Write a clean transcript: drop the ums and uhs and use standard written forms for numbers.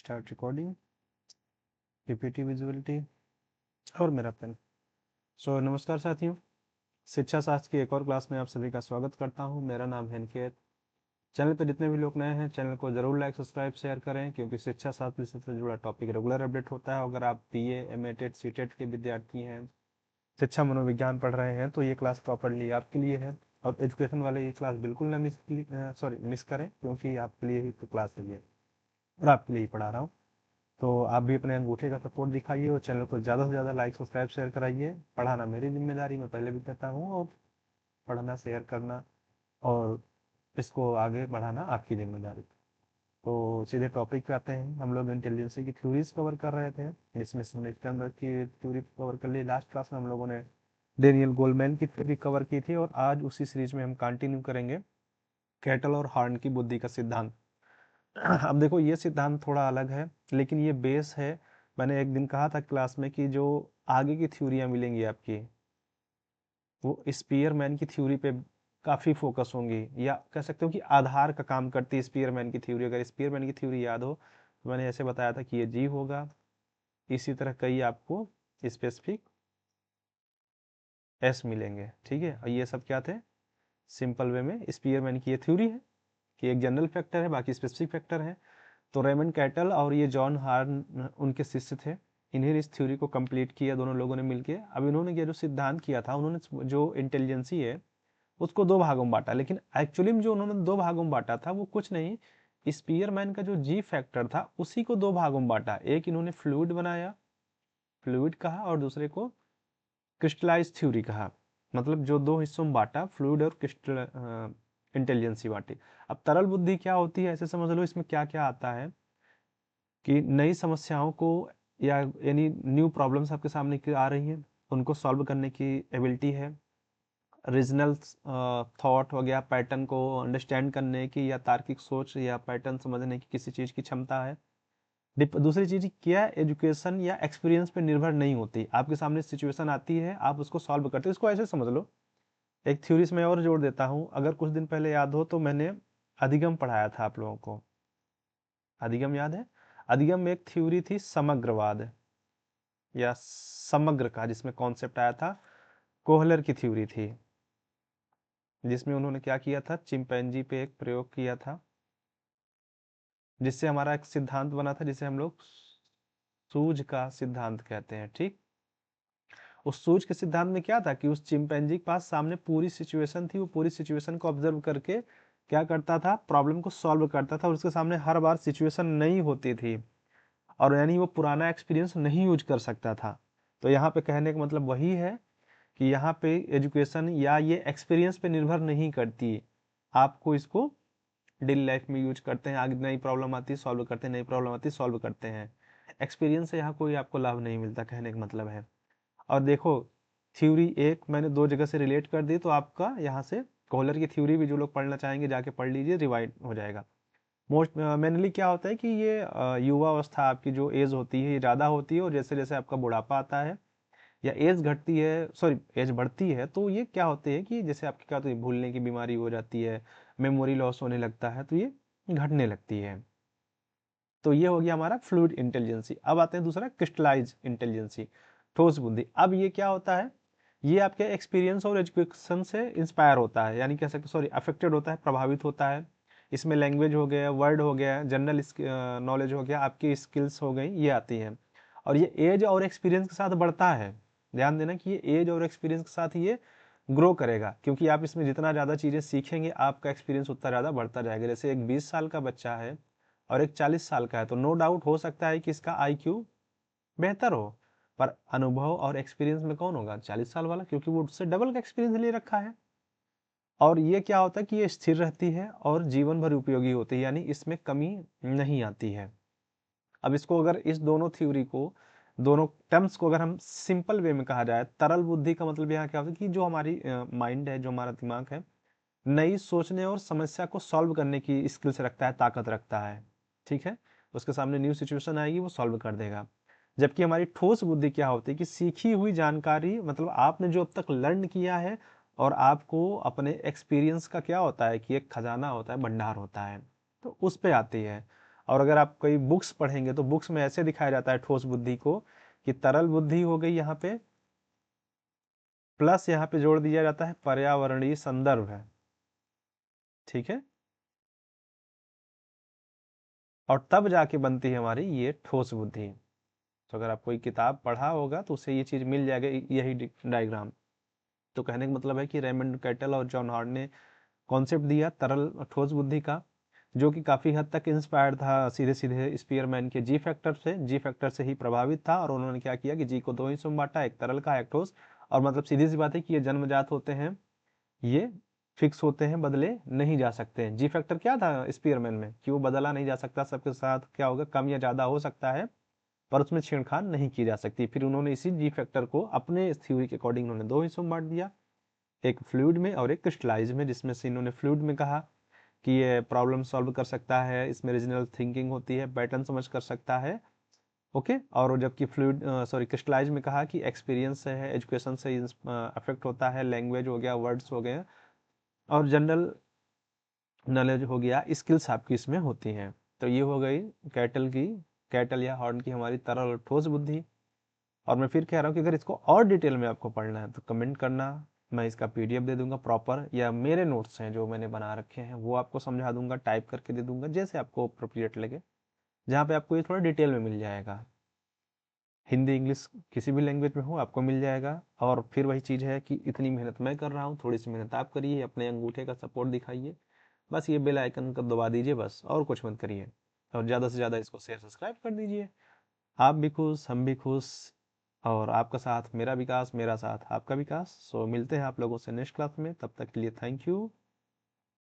Start recording, PPT visuality और मेरा pen. नमस्कार साथियों, शिक्षा शास्त्र की एक और क्लास में आप सभी का स्वागत करता हूं। मेरा नाम है अनिकेत। चैनल पर जितने भी लोग नए हैं, चैनल को जरूर लाइक सब्सक्राइब शेयर करें, क्योंकि शिक्षा शास्त्र विषय से जुड़ा टॉपिक रेगुलर अपडेट होता है। अगर आप बीए, एमए, टेट, सीटेट के विद्यार्थी हैं, शिक्षा मनोविज्ञान पढ़ रहे हैं, तो ये क्लास प्रॉपरली आपके लिए है। और एजुकेशन वाले ये क्लास बिल्कुल ना मिस करें, क्योंकि आपके लिए ही तो क्लास है ये, और आपके लिए ही पढ़ा रहा हूँ। तो आप भी अपने अंगूठे का सपोर्ट दिखाइए और चैनल को ज़्यादा से ज़्यादा लाइक सब्सक्राइब शेयर कराइए। पढ़ाना मेरी जिम्मेदारी, मैं पहले भी कहता हूँ, और पढ़ना शेयर करना और इसको आगे बढ़ाना आपकी जिम्मेदारी। तो सीधे टॉपिक पे आते हैं। हम लोग इंटेलिजेंसी की थ्योरीज कवर कर रहे थे, जिसमें से इसके अंदर की थ्योरी कवर कर ली। लास्ट क्लास में हम लोगों ने डेनियल गोलमैन की थ्योरी कवर की थी, और आज उसी सीरीज में हम कंटिन्यू करेंगे कैटल और हार्न की बुद्धि का सिद्धांत। अब देखो, ये सिद्धांत थोड़ा अलग है, लेकिन ये बेस है। मैंने एक दिन कहा था क्लास में कि जो आगे की थ्योरियां मिलेंगी आपकी, वो स्पीयरमैन की थ्योरी पे काफी फोकस होंगी, या कह सकते हो कि आधार का काम करती है स्पीयरमैन की थ्योरी। अगर स्पीयरमैन की थ्योरी याद हो तो मैंने ऐसे बताया था कि ये जी होगा। इसी तरह कई आपको स्पेसिफिक एस मिलेंगे, ठीक है। और ये सब क्या थे? सिंपल वे में स्पीयरमैन की ये थ्योरी है कि एक जनरल फैक्टर है, बाकी स्पेसिफिक फैक्टर है। तो रेमंड कैटल और ये जॉन हार्न उनके शिष्य थे। इन्हें इस थ्योरी को कंप्लीट किया दोनों लोगों ने मिलके। अब इन्होंने ये जो सिद्धांत किया था, उन्होंने जो इंटेलिजेंसी है उसको दो भागों में बांटा, लेकिन एक्चुअली में जो उन्होंने दो भागों में बांटा था वो कुछ नहीं, स्पीयरमैन का जो जी फैक्टर था उसी को दो भागों में बांटा। एक इन्होंने फ्लूइड बनाया, फ्लूइड कहा, और दूसरे को क्रिस्टलाइज थ्योरी कहा। मतलब जो दो हिस्सों में बांटा, फ्लूइड और क्रिस्टल इंटेलिजेंसी बांटी। अब तरल बुद्धि क्या होती है, ऐसे समझ लो। इसमें क्या क्या आता है कि नई समस्याओं को, या यानी न्यू प्रॉब्लम्स आपके सामने आ रही है, उनको सॉल्व करने की एबिलिटी है। रीजनल थॉट हो गया, पैटर्न को अंडरस्टैंड करने की, या तार्किक सोच या पैटर्न समझने की किसी चीज़ की क्षमता है। दूसरी चीज़ क्या, एजुकेशन या एक्सपीरियंस पे निर्भर नहीं होती। आपके सामने सिचुएशन आती है, आप उसको सॉल्व करते हो। इसको ऐसे समझ लो। एक थ्योरी में और जोड़ देता हूँ। अगर कुछ दिन पहले याद हो तो मैंने अधिगम पढ़ाया था आप लोगों को। अधिगम याद है? अधिगम में एक थ्योरी थी समग्रवाद या समग्र का, जिसमें कॉन्सेप्ट आया था, कोहलर की थ्योरी थी, जिसमें उन्होंने क्या किया था, चिंपैंजी पे एक प्रयोग किया था, जिससे हमारा एक सिद्धांत बना था, जिसे हम लोग सूझ का सिद्धांत कहते हैं। ठीक, उस सूझ के सिद्धांत में क्या था कि उस चिंपैंजी के पास सामने पूरी सिचुएशन थी। वो पूरी सिचुएशन को ऑब्जर्व करके क्या करता था, प्रॉब्लम को सॉल्व करता था, और उसके सामने हर बार सिचुएशन नई होती थी, और यानी वो पुराना एक्सपीरियंस नहीं यूज कर सकता था। तो यहाँ पे कहने का मतलब वही है कि यहाँ पे एजुकेशन या ये एक्सपीरियंस पे निर्भर नहीं करती। आपको इसको डेली लाइफ में यूज करते हैं, आगे नई प्रॉब्लम आती है सॉल्व करते हैं, नई प्रॉब्लम आती है सॉल्व करते हैं। एक्सपीरियंस से यहाँ कोई आपको लाभ नहीं मिलता, कहने का मतलब है। और देखो, थ्योरी एक मैंने दो जगह से रिलेट कर दी, तो आपका यहाँ से कोहलर की थ्योरी भी जो लोग पढ़ना चाहेंगे जाके पढ़ लीजिए, रिवाइड हो जाएगा। मोस्ट मेनली क्या होता है कि ये युवा अवस्था, आपकी जो एज होती है, ये ज़्यादा होती है, और जैसे जैसे आपका बुढ़ापा आता है या एज घटती है, सॉरी एज बढ़ती है, तो ये क्या होते हैं कि जैसे आपकी क्या होती है, भूलने की बीमारी हो जाती है, मेमोरी लॉस होने लगता है, तो ये घटने लगती है। तो ये हो गया हमारा फ्लूइड इंटेलिजेंसी। अब आते हैं दूसरा, क्रिस्टलाइज इंटेलिजेंसी, ठोस बुद्धि। अब ये क्या होता है, ये आपके एक्सपीरियंस और एजुकेशन से इंस्पायर होता है, यानी कह सकते सॉरी अफेक्टेड होता है, प्रभावित होता है। इसमें लैंग्वेज हो गया, वर्ड हो गया, जनरल नॉलेज हो गया, आपकी स्किल्स हो गई, ये आती हैं। और ये एज और एक्सपीरियंस के साथ बढ़ता है। ध्यान देना कि ये एज और एक्सपीरियंस के साथ ये ग्रो करेगा, क्योंकि आप इसमें जितना ज़्यादा चीज़ें सीखेंगे, आपका एक्सपीरियंस उतना ज़्यादा बढ़ता जाएगा। जैसे एक 20 साल का बच्चा है और एक 40 साल का है, तो नो डाउट हो सकता है कि इसका आईक्यू बेहतर हो, पर अनुभव और एक्सपीरियंस में कौन होगा? 40 साल वाला, क्योंकि वो उससे डबल का एक्सपीरियंस ले रखा है। और ये क्या होता है कि ये स्थिर रहती है और जीवन भर उपयोगी होती है, यानी इसमें कमी नहीं आती है। अब इसको अगर इस दोनों थ्योरी को, दोनों टर्म्स को अगर हम सिंपल वे में कहा जाए, तरल बुद्धि का मतलब यहाँ क्या होता है कि जो हमारी माइंड है, जो हमारा दिमाग है, नई सोचने और समस्या को सॉल्व करने की स्किल्स रखता है, ताकत रखता है। ठीक है, उसके सामने न्यू सिचुएशन आएगी, वो सॉल्व कर देगा। जबकि हमारी ठोस बुद्धि क्या होती है कि सीखी हुई जानकारी, मतलब आपने जो अब तक लर्न किया है, और आपको अपने एक्सपीरियंस का क्या होता है कि एक खजाना होता है, भंडार होता है, तो उस पे आती है। और अगर आप कोई बुक्स पढ़ेंगे तो बुक्स में ऐसे दिखाया जाता है ठोस बुद्धि को कि तरल बुद्धि हो गई यहाँ पे, प्लस यहाँ पे जोड़ दिया जाता है पर्यावरणीय संदर्भ है, ठीक है, और तब जाके बनती है हमारी ये ठोस बुद्धि। तो अगर आप कोई किताब पढ़ा होगा तो उससे ये चीज मिल जाएगा, यही डायग्राम। तो कहने का मतलब है कि रेमंड कैटल और जॉन हॉर्ड ने कॉन्सेप्ट दिया तरल और ठोस बुद्धि का, जो कि काफी हद तक इंस्पायर्ड था सीधे सीधे स्पीयरमैन के जी फैक्टर से, जी फैक्टर से ही प्रभावित था। और उन्होंने क्या किया कि जी को दो हिस्सों में बांटा, एक तरल का एक ठोस। और मतलब सीधी सी बात है कि ये जन्मजात होते हैं, ये फिक्स होते हैं, बदले नहीं जा सकते हैं। जी फैक्टर क्या था स्पीयरमैन में कि वो बदला नहीं जा सकता, सबके साथ क्या होगा कम या ज्यादा हो सकता है पर उसमें छेड़खानी नहीं की जा सकती। फिर उन्होंने इसी जी फैक्टर को अपने थ्योरी के अकॉर्डिंग उन्होंने दो हिस्सों में बांट दिया, एक फ्लूइड में और एक क्रिस्टलाइज में, जिसमें से इन्होंने फ्लूइड में कहा कि ये प्रॉब्लम सॉल्व कर सकता है, इसमें रीजनल थिंकिंग होती है, पैटर्न समझ कर सकता है, ओके। और जबकि फ्लूइड सॉरी क्रिस्टलाइज में कहा कि एक्सपीरियंस है, एजुकेशन से अफेक्ट होता है, लैंग्वेज हो गया, वर्ड्स हो गए, और जनरल नॉलेज हो गया, स्किल्स आपकी इसमें होती हैं। तो ये हो गई कैटल की, कैटल या हॉर्न की हमारी तरल और ठोस बुद्धि। और मैं फिर कह रहा हूँ कि अगर इसको और डिटेल में आपको पढ़ना है तो कमेंट करना, मैं इसका पीडीएफ दे दूंगा प्रॉपर, या मेरे नोट्स हैं जो मैंने बना रखे हैं वो आपको समझा दूंगा, टाइप करके दे दूंगा, जैसे आपको अप्रोप्रिएट लगे, जहाँ पे आपको ये थोड़ा डिटेल में मिल जाएगा। हिंदी इंग्लिश किसी भी लैंग्वेज में हो आपको मिल जाएगा। और फिर वही चीज़ है कि इतनी मेहनत मैं कर रहा हूँ, थोड़ी सी मेहनत आप करिए, अपने अंगूठे का सपोर्ट दिखाइए, बस ये बेल आइकन को दबा दीजिए बस, और कुछ मत करिए। और ज़्यादा से ज़्यादा इसको शेयर सब्सक्राइब कर दीजिए। आप भी खुश, हम भी खुश, और आपका साथ मेरा विकास, मेरा साथ आपका विकास। सो मिलते हैं आप लोगों से नेक्स्ट क्लास में, तब तक के लिए थैंक यू।